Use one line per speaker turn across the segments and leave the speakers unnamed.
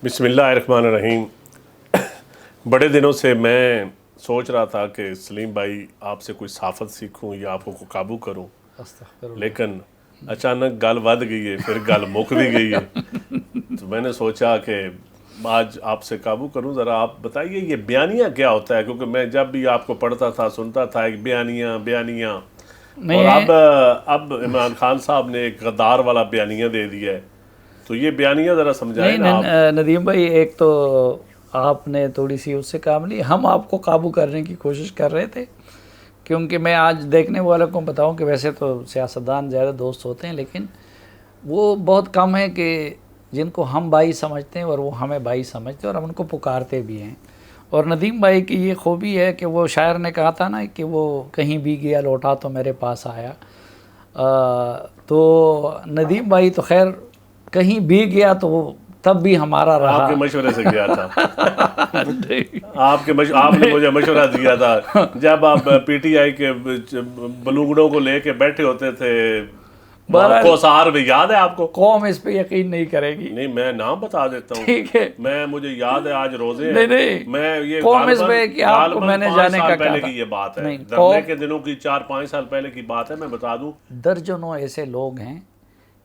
بسم اللہ الرحمن الرحیم۔ بڑے دنوں سے میں سوچ رہا تھا کہ سلیم بھائی آپ سے کوئی صحافت سیکھوں یا آپ کو قابو کروں، لیکن اچانک گل ود گئی ہے، پھر گل مک بھی گئی ہے، تو میں نے سوچا کہ آج آپ سے قابو کروں۔ ذرا آپ بتائیے یہ بیانیہ کیا ہوتا ہے، کیونکہ میں جب بھی آپ کو پڑھتا تھا سنتا تھا ایک بیانیہ، اور اب عمران خان صاحب نے ایک غدار والا بیانیہ دے دیا ہے، تو یہ بیانیہ ذرا سمجھائیں نا آپ۔
ندیم بھائی، ایک تو آپ نے تھوڑی سی اس سے کام لی، ہم آپ کو قابو کرنے کی کوشش کر رہے تھے، کیونکہ میں آج دیکھنے والوں کو بتاؤں کہ ویسے تو سیاستدان زیادہ دوست ہوتے ہیں، لیکن وہ بہت کم ہیں کہ جن کو ہم بھائی سمجھتے ہیں اور وہ ہمیں بھائی سمجھتے ہیں اور ہم ان کو پکارتے بھی ہیں۔ اور ندیم بھائی کی یہ خوبی ہے کہ وہ شاعر نے کہا تھا نا کہ وہ کہیں بھی گیا لوٹا تو میرے پاس آیا، تو ندیم بھائی تو خیر کہیں بھی گیا تو وہ تب بھی ہمارا رہا۔
آپ کے مشورے سے گیا تھا، آپ نے مجھے مشورہ دیا تھا جب آپ پی ٹی آئی کے بلوگڑوں کو لے کے بیٹھے ہوتے تھے کوسار میں، یاد ہے آپ کو؟
قوم اس پہ یقین نہیں کرے گی۔
نہیں، میں نام بتا دیتا ہوں،
ٹھیک ہے،
مجھے یاد ہے آج روزے ہیں۔
نہیں
میں یہ
قوم اس پہ کہ آپ کو میں نے جانے کا
پہلے
کہا
کی یہ بات ہے،
نہیں،
دھرنے کے دنوں کی 4-5 سال پہلے کی بات ہے، میں بتا دوں۔
درجنوں ایسے لوگ ہیں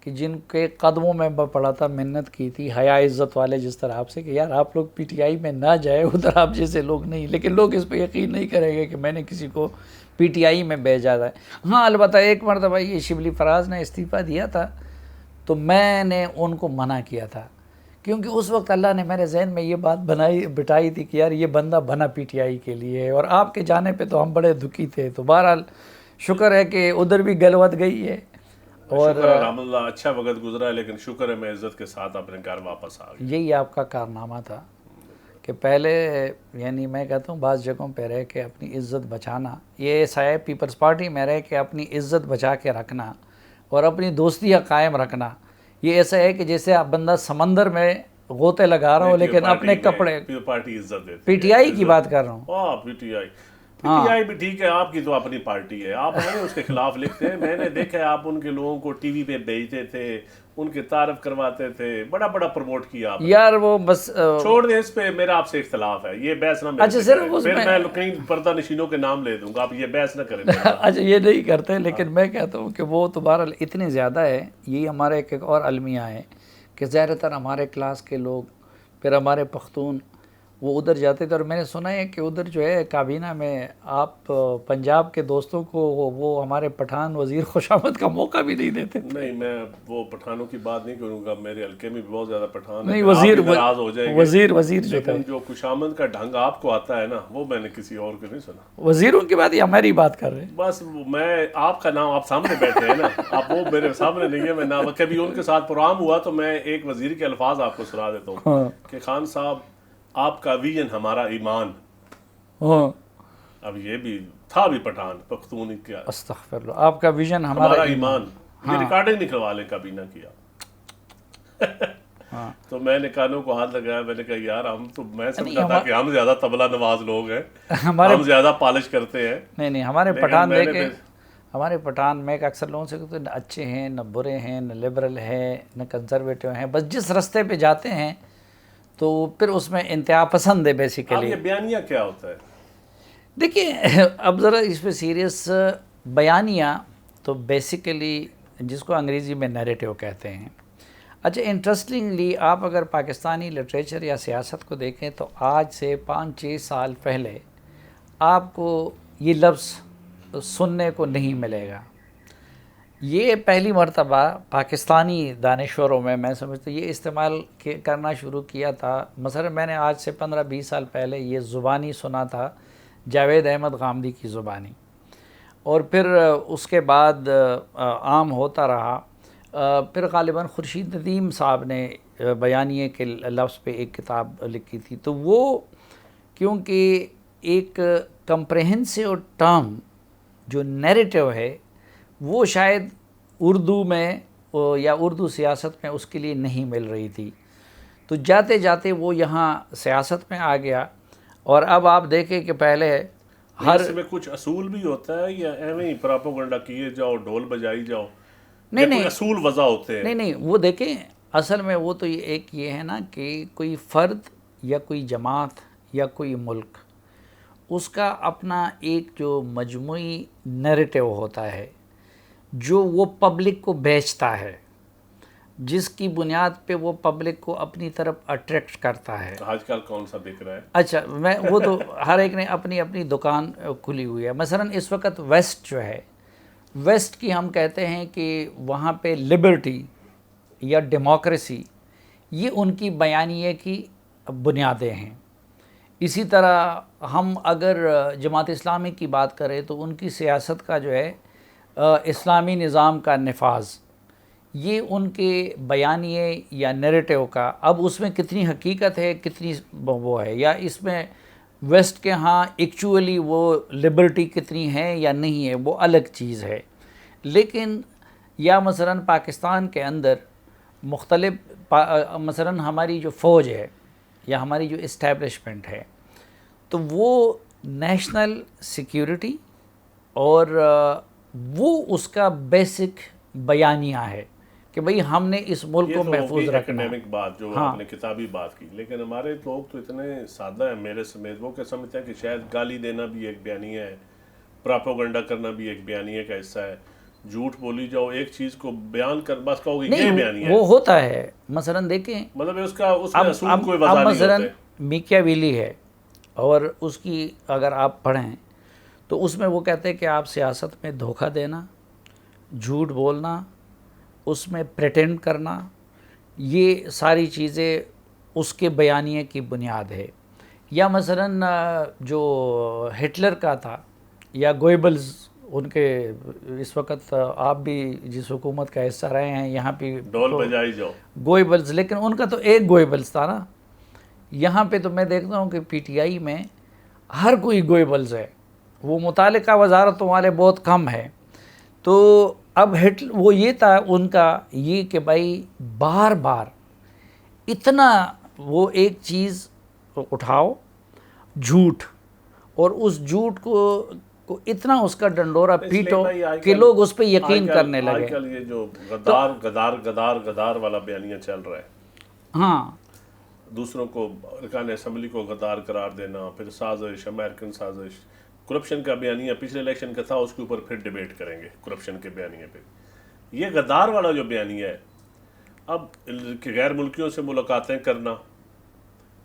کہ جن کے قدموں میں پڑا تھا، محنت کی تھی، حیا عزت والے جس طرح آپ سے کہ یار آپ لوگ پی ٹی آئی میں نہ جائے، ادھر آپ جیسے لوگ نہیں، لیکن لوگ اس پہ یقین نہیں کریں گے کہ میں نے کسی کو پی ٹی آئی میں بھیجا ہے۔ ہاں البتہ ایک مرتبہ یہ شبلی فراز نے استعفیٰ دیا تھا تو میں نے ان کو منع کیا تھا، کیونکہ اس وقت اللہ نے میرے ذہن میں یہ بات بٹائی تھی کہ یار یہ بندہ بنا پی ٹی آئی کے لیے ہے، اور آپ کے جانے پہ تو ہم بڑے دکھی تھے۔ تو بہرحال شکر ہے کہ ادھر بھی گلوت گئی ہے، اور
شکر الحمدللہ اچھا وقت گزرا ہے، لیکن شکر ہے میں عزت کے ساتھ اپنے گھر واپس آ گیا۔
یہی آپ کا کارنامہ تھا کہ پہلے یعنی میں کہتا ہوں بعض جگہوں پہ رہ کے اپنی عزت بچانا، یہ ایسا ہے پیپلز پارٹی میں رہ کے اپنی عزت بچا کے رکھنا اور اپنی دوستیاں قائم رکھنا، یہ ایسا ہے کہ جیسے آپ بندہ سمندر میں غوطے لگا رہا ہو لیکن اپنے کپڑے۔
پارٹی عزت دیتی ہے،
پی ٹی آئی کی بات کر رہا ہوں۔
پی ٹی آئی بھی ٹھیک ہے، آپ کی تو اپنی پارٹی ہے، آپ نہیں اس کے خلاف لکھتے ہیں، میں نے دیکھا ہے آپ ان کے لوگوں کو ٹی وی پہ بھیجتے تھے، ان کے تعارف کرواتے تھے، بڑا پروموٹ کیا آپ نے۔
یار وہ بس
چھوڑ دیں، اس پہ میرا آپ سے اختلاف ہے، یہ بحث نہ میرے سے کریں، پھر میں کہیں پردہ نشینوں کے نام لے دوں گا، آپ یہ بحث نہ کریں۔
اچھا یہ نہیں کرتے، لیکن میں کہتا ہوں کہ وہ تو بہرحال اتنے زیادہ ہے، یہی ہمارے ایک اور المیہ ہے کہ زیادہ تر ہمارے کلاس کے لوگ، پھر ہمارے پختون وہ ادھر جاتے تھے، اور میں نے سنا ہے کہ ادھر جو ہے کابینہ میں آپ پنجاب کے دوستوں کو وہ ہمارے پٹھان وزیر خوشامد کا موقع بھی نہیں دیتے۔
نہیں، میں وہ پٹھانوں کی بات نہیں کروں گا، میرے حلقے میں بھی بہت زیادہ پٹھان ہیں،
نہیں، وزیر جو تھے،
لیکن جو خوشامد کا ڈھنگ آپ کو آتا ہے نا، وہ میں نے کسی اور کو نہیں سنا۔
وزیروں کی بات، یہ ہماری بات کر رہے ہیں۔
بس میں آپ کا نام، آپ سامنے بیٹھے ہیں نا، آپ وہ میرے سامنے نہیں ہے، میں نام کبھی ان کے ساتھ پروگرام ہوا تو میں ایک وزیر کے الفاظ آپ کو سنا دیتا ہوں کہ خان صاحب آپ کا ویژن ہمارا ایمان۔ اب یہ بھی تھا بھی پٹھان پختون کیا،
استغفر اللہ، آپ کا ویژن ہمارا
ایمان، یہ ریکارڈنگ نکلوا لیں کبھی نہ کیا۔ تو میں نے کانوں کو ہاتھ لگایا، میں نے کہا یار میں سمجھا تھا کہ ہم زیادہ طبلہ نواز لوگ ہیں، ہم زیادہ پالش کرتے ہیں۔
نہیں، ہمارے پٹھان دیکھیں، ہمارے پٹھان میں اکثر لوگوں سے کہتے ہیں نہ اچھے ہیں نہ برے ہیں نہ لبرل ہیں نہ کنزرویٹو ہیں، بس جس رستے پہ جاتے ہیں تو پھر اس میں انتہا پسند ہے بیسیکلی۔
اب یہ بیانیہ کیا ہوتا ہے؟
دیکھیں اب ذرا اس پہ سیریس، بیانیہ تو بیسیکلی جس کو انگریزی میں نیریٹو کہتے ہیں۔ اچھا انٹرسٹنگلی آپ اگر پاکستانی لٹریچر یا سیاست کو دیکھیں تو آج سے 5-6 سال پہلے آپ کو یہ لفظ سننے کو نہیں ملے گا۔ یہ پہلی مرتبہ پاکستانی دانشوروں میں سمجھتا یہ استعمال کرنا شروع کیا تھا۔ مثلا میں نے آج سے 15-20 سال پہلے یہ زبانی سنا تھا، جاوید احمد غامدی کی زبانی، اور پھر اس کے بعد عام ہوتا رہا۔ پھر غالباً خورشید ندیم صاحب نے بیانیے کے لفظ پہ ایک کتاب لکھی تھی، تو وہ کیونکہ ایک کمپریہنسو ٹرم جو نیریٹو ہے وہ شاید اردو میں یا اردو سیاست میں اس کے لیے نہیں مل رہی تھی، تو جاتے جاتے وہ یہاں سیاست میں آ گیا۔ اور اب آپ دیکھیں کہ پہلے
اس میں کچھ اصول بھی ہوتا ہے یا ایویں ہی پراپوگنڈا کیے جاؤ، ڈھول بجائی جاؤ؟ نہیں، اصول وضع ہوتے ہیں۔
نہیں، وہ دیکھیں اصل میں وہ تو ایک یہ ہے نا کہ کوئی فرد یا کوئی جماعت یا کوئی ملک، اس کا اپنا ایک جو مجموعی نیریٹو ہوتا ہے جو وہ پبلک کو بیچتا ہے، جس کی بنیاد پہ وہ پبلک کو اپنی طرف اٹریکٹ کرتا ہے.
آج کل کون سا بک رہا ہے؟
اچھا وہ تو ہر ایک نے اپنی اپنی دکان کھلی ہوئی ہے. مثلا اس وقت ویسٹ جو ہے، ویسٹ کی ہم کہتے ہیں کہ وہاں پہ لبرٹی یا ڈیموکریسی یہ ان کی بیانیے کی بنیادیں ہیں. اسی طرح ہم اگر جماعت اسلامی کی بات کریں تو ان کی سیاست کا جو ہے اسلامی نظام کا نفاذ، یہ ان کے بیانیے یا نیریٹو کا. اب اس میں کتنی حقیقت ہے، کتنی وہ ہے، یا اس میں ویسٹ کے ہاں ایکچولی وہ لبرٹی کتنی ہے یا نہیں ہے، وہ الگ چیز ہے. لیکن یا مثلا پاکستان کے اندر مختلف مثلا ہماری جو فوج ہے یا ہماری جو اسٹیبلشمنٹ ہے، تو وہ نیشنل سیکیورٹی اور وہ اس کا بیسک بیانیہ ہے کہ بھئی ہم نے اس ملک کو محفوظ رکھنا ہے.
اکیڈیمک بات جو آپ نے کتابی بات کی، لیکن ہمارے لوگ تو اتنے سادہ ہیں میرے سمیت، وہ کیا سمجھتے ہیں کہ شاید گالی دینا بھی ایک بیانیہ ہے، پراپوگنڈا کرنا بھی ایک بیانیہ کا حصہ ہے، جھوٹ بولی جاؤ، ایک چیز کو بیان کر بس کہو کہ یہ بیانیہ ہے.
وہ ہوتا ہے. مثلا دیکھیں
مطلب اس کا اصول کوئی وضاح نہیں
مثلا
ہوتے.
میکیاویلی ہے، اور اس کی اگر آپ پڑھیں تو اس میں وہ کہتے ہیں کہ آپ سیاست میں دھوکہ دینا، جھوٹ بولنا، اس میں پریٹینڈ کرنا، یہ ساری چیزیں اس کے بیانیے کی بنیاد ہے. یا مثلا جو ہٹلر کا تھا یا گوئبلز، ان کے اس وقت آپ بھی جس حکومت کا حصہ رہے ہیں یہاں پہ
ڈول بجائی جاؤ
گوئبلز، لیکن ان کا تو ایک گوئبلز تھا نا. یہاں پہ تو میں دیکھتا ہوں کہ پی ٹی آئی میں ہر کوئی گوئبلز ہے، وہ متعلقہ وزارتوں والے بہت کم ہیں. تو اب وہ یہ تھا ان کا یہ کہ بھائی بار بار اتنا وہ ایک چیز اٹھاؤ، جھوٹ، اور اس جھوٹ کو اتنا اس کا ڈنڈورا پیٹو کہ لوگ اس پہ یقین کرنے لگے.
آج کل یہ جو غدار والا بیانیہ چل رہا ہے،
ہاں،
دوسروں کو ارکان اسمبلی کو غدار قرار دینا، پھر سازش، امریکن سازش، کرپشن کا بیانیہ پچھلے الیکشن کا تھا، اس کے اوپر پھر ڈیبیٹ کریں گے کرپشن کے بیانیے پہ. یہ غدار والا جو بیانیہ ہے، اب غیر ملکیوں سے ملاقاتیں کرنا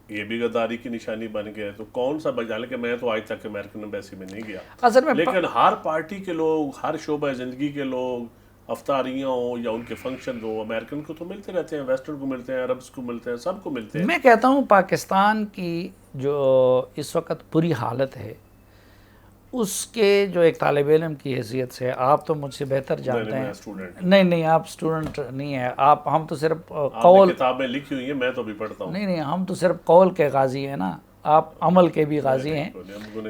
یہ بھی غداری کی نشانی بن گیا ہے. تو کون سا بجال کہ میں تو آج تک امریکن ایمبیسی میں نہیں گیا،
اصل میں
لیکن ہر پارٹی کے لوگ، ہر شعبہ زندگی کے لوگ، افطاریاں ہوں یا ان کے فنکشن ہوں، امریکن کو تو ملتے رہتے ہیں، ویسٹرن کو ملتے ہیں، عربس کو ملتے ہیں، سب کو ملتے ہیں.
میں کہتا ہوں پاکستان کی جو اس وقت بری حالت ہے، اس کے جو ایک طالب علم کی حیثیت سے، آپ تو مجھ سے بہتر جانتے ہیں. نہیں آپ اسٹوڈنٹ نہیں ہیں، ہم تو صرف قول،
کتابیں لکھی ہوئی ہیں، میں تو بھی پڑھتا ہوں.
نہیں ہم تو صرف قول کے غازی ہیں نا، آپ عمل کے بھی غازی ہیں.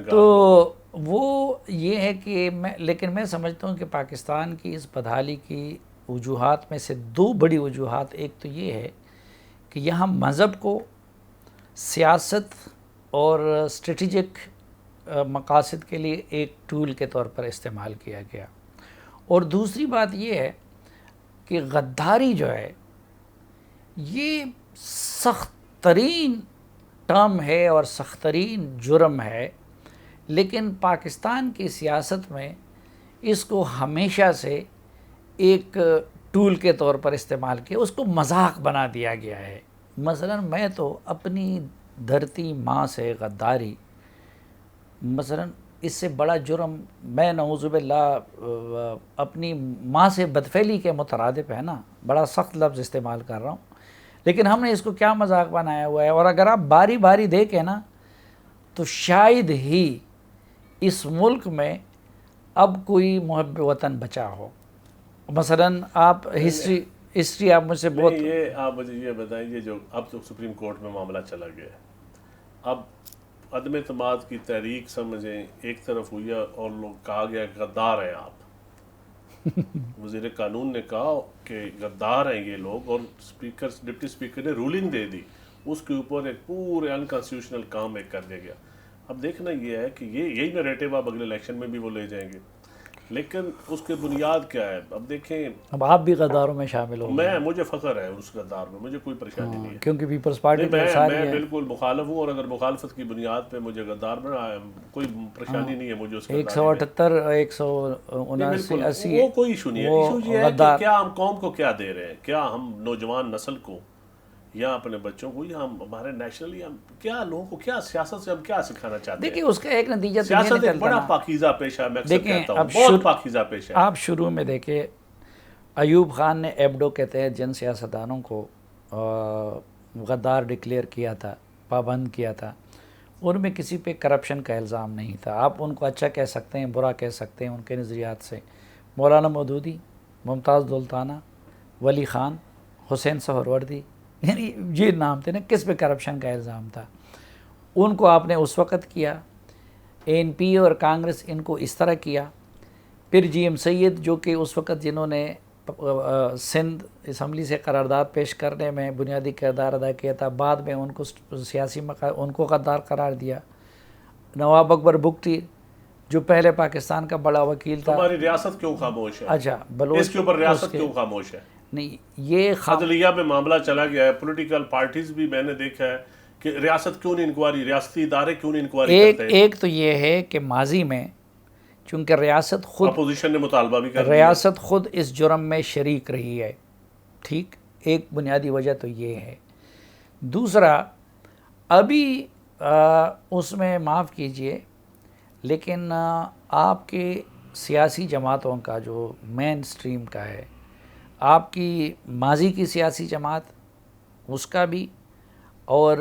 تو وہ یہ ہے کہ لیکن میں سمجھتا ہوں کہ پاکستان کی اس بدحالی کی وجوہات میں سے دو بڑی وجوہات، ایک تو یہ ہے کہ یہاں مذہب کو سیاست اور اسٹریٹجک مقاصد کے لیے ایک ٹول کے طور پر استعمال کیا گیا، اور دوسری بات یہ ہے کہ غداری جو ہے یہ سخت ترین ٹرم ہے اور سخت ترین جرم ہے. لیکن پاکستان کی سیاست میں اس کو ہمیشہ سے ایک ٹول کے طور پر استعمال کیا، اس کو مذاق بنا دیا گیا ہے. مثلا میں تو اپنی دھرتی ماں سے غداری، مثلا اس سے بڑا جرم، میں نعوذ باللہ اپنی ماں سے بدفعلی کے مترادف ہے نا، بڑا سخت لفظ استعمال کر رہا ہوں، لیکن ہم نے اس کو کیا مذاق بنایا ہوا ہے. اور اگر آپ باری باری دیکھیں نا تو شاید ہی اس ملک میں اب کوئی محب وطن بچا ہو. مثلا آپ ہسٹری آپ مجھ سے بہت،
یہ آپ مجھے یہ بتائیں، یہ جو اب تو سپریم کورٹ میں معاملہ چلا گیا ہے، اب عدم اعتماد کی تحریک سمجھیں ایک طرف ہوئی ہے اور لوگ کہا گیا کہ غدار ہیں آپ. وزیر قانون نے کہا کہ غدار ہیں یہ لوگ، اور ڈپٹی اسپیکر نے رولنگ دے دی، اس کے اوپر ایک پورے انکانسٹیٹیوشنل کام ایک کر دیا گیا. اب دیکھنا یہ ہے کہ یہی نیریٹو آپ اگلے الیکشن میں بھی وہ لے جائیں گے. لیکن اس کی بنیاد کیا ہے؟ اب دیکھیں،
اب آپ بھی غداروں میں شامل ہو گئے،
مجھے فخر ہے اس غدار میں، مجھے کوئی پریشانی نہیں ہے،
کیونکہ پیپلز پارٹی
نہیں،
تو ساری
میں
ہے.
بالکل مخالف ہوں، اور اگر مخالفت کی بنیاد پہ مجھے غدار بنا ہے، کوئی پریشانی نہیں ہے مجھے اس غداری میں.
178
نہیں
179
بالکل،
80
وہ کوئی ایشو نہیں ہے.
وہ
ایشو یہ ہے کہ
غدار.
کیا ہم قوم کو کیا دے رہے ہیں، کیا ہم نوجوان نسل کو یا اپنے بچوں کو یا ہم ہمارے نیشنلی ہم کیا لوگوں کو کیا سیاست سے ہم کیا سکھانا چاہتے ہیں.
دیکھیں اس کا ایک نتیجہ تو یہ
سیاست ایک
نکلتا
بڑا
نا.
پاکیزہ پیشہ ہے، میں اکثر
دیکھیں
کہتا ہوں بہت پاکیزہ پیشہ ہے.
آپ شروع میں دیکھیں ایوب خان نے ایبڈو کے تحت جن سیاستدانوں کو غدار ڈکلیئر کیا تھا، پابند کیا تھا، ان میں کسی پہ کرپشن کا الزام نہیں تھا. آپ ان کو اچھا کہہ سکتے ہیں، برا کہہ سکتے ہیں ان کے نظریات سے. مولانا مودودی، ممتاز دولتانہ، ولی خان، حسین سہروردی، یعنی یہ نام تھے نا، کس پہ کرپشن کا الزام تھا. ان کو آپ نے اس وقت کیا. ANP اور کانگریس ان کو اس طرح کیا. پھر GM سید جو کہ اس وقت جنہوں نے سندھ اسمبلی سے قرارداد پیش کرنے میں بنیادی کردار ادا کیا تھا، بعد میں ان کو سیاسی ان کو غدار قرار دیا. نواب اکبر بگٹی جو پہلے پاکستان کا بڑا وکیل تھا.
ہماری ریاست کیوں خاموش ہے؟
اچھا بلوچ،
اس کے اوپر ریاست کیوں خاموش ہے؟
نہیں یہ
عدلیہ میں معاملہ چلا گیا ہے، پولیٹیکل پارٹیز بھی میں نے دیکھا ہے کہ ریاست کیوں نہیں انکوائری، ریاستی ادارے کیوں نہیں انکوائری کرتے ہیں.
ایک تو یہ ہے کہ ماضی میں چونکہ ریاست خود
اپوزیشن نے مطالبہ بھی کر دیا.
ریاست خود اس جرم میں شریک رہی ہے. ٹھیک، ایک بنیادی وجہ تو یہ ہے. دوسرا، ابھی اس میں معاف کیجئے لیکن آپ کے سیاسی جماعتوں کا جو مین سٹریم کا ہے، آپ کی ماضی کی سیاسی جماعت اس کا بھی، اور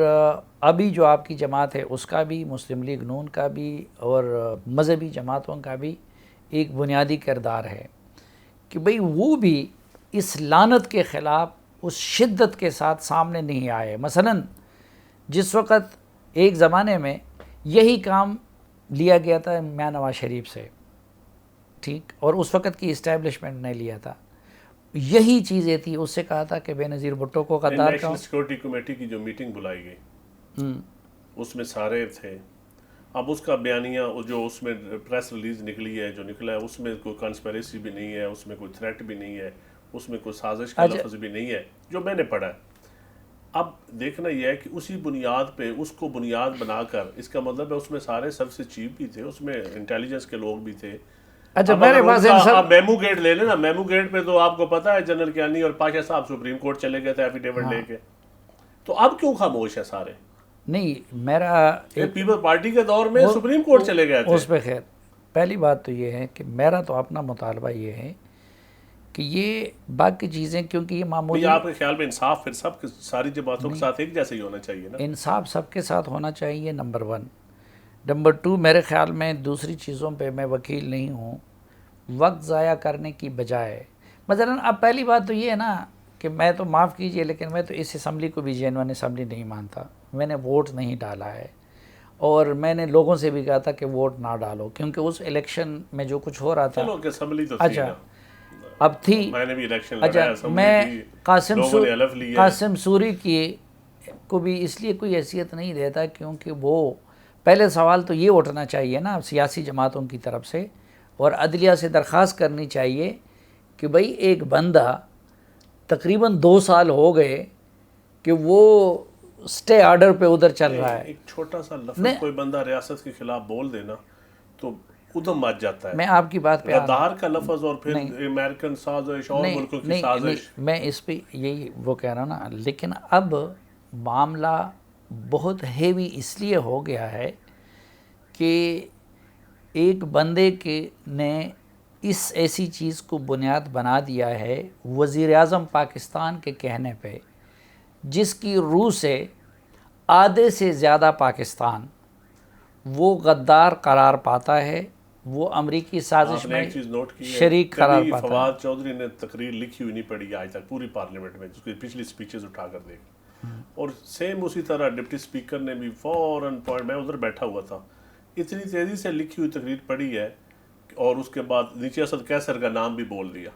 ابھی جو آپ کی جماعت ہے اس کا بھی، مسلم لیگ نون کا بھی، اور مذہبی جماعتوں کا بھی ایک بنیادی کردار ہے کہ بھئی وہ بھی اس لعنت کے خلاف اس شدت کے ساتھ سامنے نہیں آئے. مثلا جس وقت ایک زمانے میں یہی کام لیا گیا تھا میاں نواز شریف سے، ٹھیک، اور اس وقت کی اسٹیبلشمنٹ نے لیا تھا، یہی چیزیں تھی. اس سے کہا تھا کہ بے نظیر بھٹو کو غدار
نیشنل سیکورٹی کمیٹی کی جو میٹنگ بلائی گئی اس میں سارے تھے. اب اس کا بیانیہ جو اس میں پریس ریلیز نکلی ہے، جو نکلا ہے، اس میں کوئی کنسپیریسی بھی نہیں ہے، اس میں کوئی تھریٹ بھی نہیں ہے، اس میں کوئی سازش کا لفظ بھی نہیں ہے جو میں نے پڑھا ہے. اب دیکھنا یہ ہے کہ اسی بنیاد پہ اس کو بنیاد بنا کر، اس کا مطلب ہے اس میں سارے سروس چیف بھی تھے، اس میں انٹیلیجنس کے لوگ بھی تھے.
اچھا میرے پاس
آپ میمو گیٹ لے لیں نا، میمو گیٹ پہ تو آپ کو پتا ہے جنرل کیانی اور پاشا صاحب سپریم کورٹ چلے گئے تھے ایفیڈیوٹ لے کے. تو اب کیوں خاموش ہے سارے؟
نہیں، میرا
پیپل پارٹی کے دور میں سپریم کورٹ چلے گئے تھے.
اس پہ خیر، پہلی بات تو یہ ہے کہ میرا تو اپنا مطالبہ یہ ہے کہ یہ باقی چیزیں، کیونکہ یہ معمولی،
آپ کے خیال میں انصاف پھر سب ساری جماعتوں کے ساتھ ایک جیسے ہی ہونا چاہیے نا؟
انصاف سب کے ساتھ ہونا چاہیے، نمبر 1. نمبر 2، میرے خیال میں دوسری چیزوں پہ میں وکیل نہیں ہوں. وقت ضائع کرنے کی بجائے، مثلا اب پہلی بات تو یہ ہے نا کہ میں تو معاف کیجئے لیکن میں تو اس اسمبلی کو بھی جینوئن اسمبلی نہیں مانتا. میں نے ووٹ نہیں ڈالا ہے، اور میں نے لوگوں سے بھی کہا تھا کہ ووٹ نہ ڈالو، کیونکہ اس الیکشن میں جو کچھ ہو رہا تھا.
چلو کہ اسمبلی تو تھی
اچھا
نا،
اب تھی،
میں نے بھی الیکشن لڑا ہے،
اچھا
اسمبلی
میں
تھی،
قاسم
لوگوں نے حلف لی ہے.
قاسم سوری کی کو بھی اس لیے کوئی حیثیت نہیں دیتا کیونکہ وہ پہلے سوال تو یہ اٹھنا چاہیے نا سیاسی جماعتوں کی طرف سے، اور عدلیہ سے درخواست کرنی چاہیے کہ بھئی ایک بندہ تقریباً 2 سال ہو گئے کہ وہ سٹے آرڈر پہ ادھر چل رہا ہے.
ایک چھوٹا سا لفظ کوئی بندہ ریاست کے خلاف بول دینا تو ادھم مچ جاتا ہے.
میں آپ کی بات پہ
غدار کا لفظ اور پھر امریکن سازش اور ملکوں کی سازش،
میں اس پہ یہی وہ کہہ رہا ہوں نا. لیکن اب معاملہ بہت ہیوی اس لیے ہو گیا ہے کہ ایک بندے نے اس ایسی چیز کو بنیاد بنا دیا ہے وزیر اعظم پاکستان کے کہنے پہ، جس کی روح سے آدھے سے زیادہ پاکستان وہ غدار قرار پاتا ہے، وہ امریکی سازش میں شریک قرار پاتا ہے.
فواد چودھری نے تقریر لکھی ہوئی نہیں پڑھی آج تک پوری پارلیمنٹ میں، جس کی پچھلی سپیچز اٹھا کر دیکھ، اور سیم اسی طرح ڈپٹی سپیکر نے بھی فوراً پوائنٹ، میں ادھر بیٹھا ہوا تھا، اتنی تیزی سے لکھی ہوئی تقریر پڑھی ہے، اور اس کے بعد نیچے اسد کیسر کا نام بھی بول دیا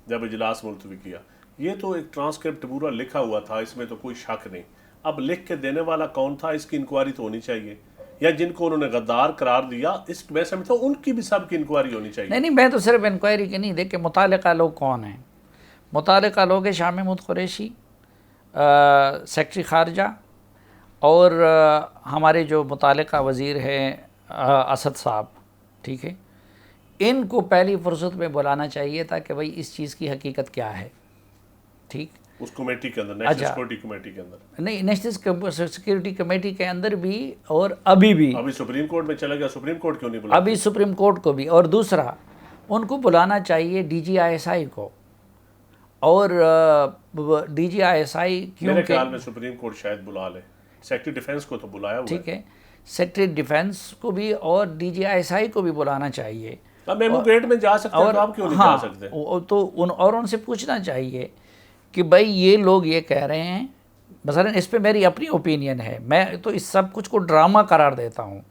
جب اجلاس ملتوی کیا. یہ تو ایک ٹرانسکرپٹ پورا لکھا ہوا تھا، اس میں تو کوئی شک نہیں. اب لکھ کے دینے والا کون تھا، اس کی انکوائری تو ہونی چاہیے. یا جن کو انہوں نے غدار قرار دیا، اس میں سمجھتا ہوں ان کی بھی سب کی انکوائری ہونی چاہیے.
نہیں میں تو صرف انکوائری کی نہیں، دیکھیں متعلقہ لوگ کون ہیں. متعلقہ لوگ ہیں شاہ محمود قریشی، سیکرٹری خارجہ، اور ہمارے جو متعلقہ وزیر ہیں اسد صاحب. ٹھیک ہے، ان کو پہلی فرصت میں بلانا چاہیے تھا کہ بھائی اس چیز کی حقیقت کیا ہے. ٹھیک،
اس کمیٹی کے اندر، نیشنل سیکورٹی کمیٹی کے اندر.
نہیں، نیشنل سیکورٹی کمیٹی کے اندر بھی، اور ابھی بھی
ابھی سپریم کورٹ میں چلا گیا، سپریم کورٹ کیوں نہیں بلا؟
ابھی سپریم کورٹ کو بھی. اور دوسرا ان کو بلانا چاہیے D G I S I کو. اور D G I S I
میرے خیال میں سپریم کورٹ شاید بلا لے. سیکرٹری ڈیفنس کو تو بلایا ہوا ہے.
ٹھیک ہے، سیکرٹری ڈیفنس کو بھی اور D G I S I کو بھی بلانا چاہیے.
اب میمو گیٹ میں جا سکتے ہیں تو آپ کیوں نہیں جا سکتے؟
تو ان سے پوچھنا چاہیے کہ بھائی یہ لوگ یہ کہہ رہے ہیں، مثلا اس پہ میری اپنی اوپینین ہے، میں تو اس سب کچھ کو ڈرامہ قرار دیتا ہوں.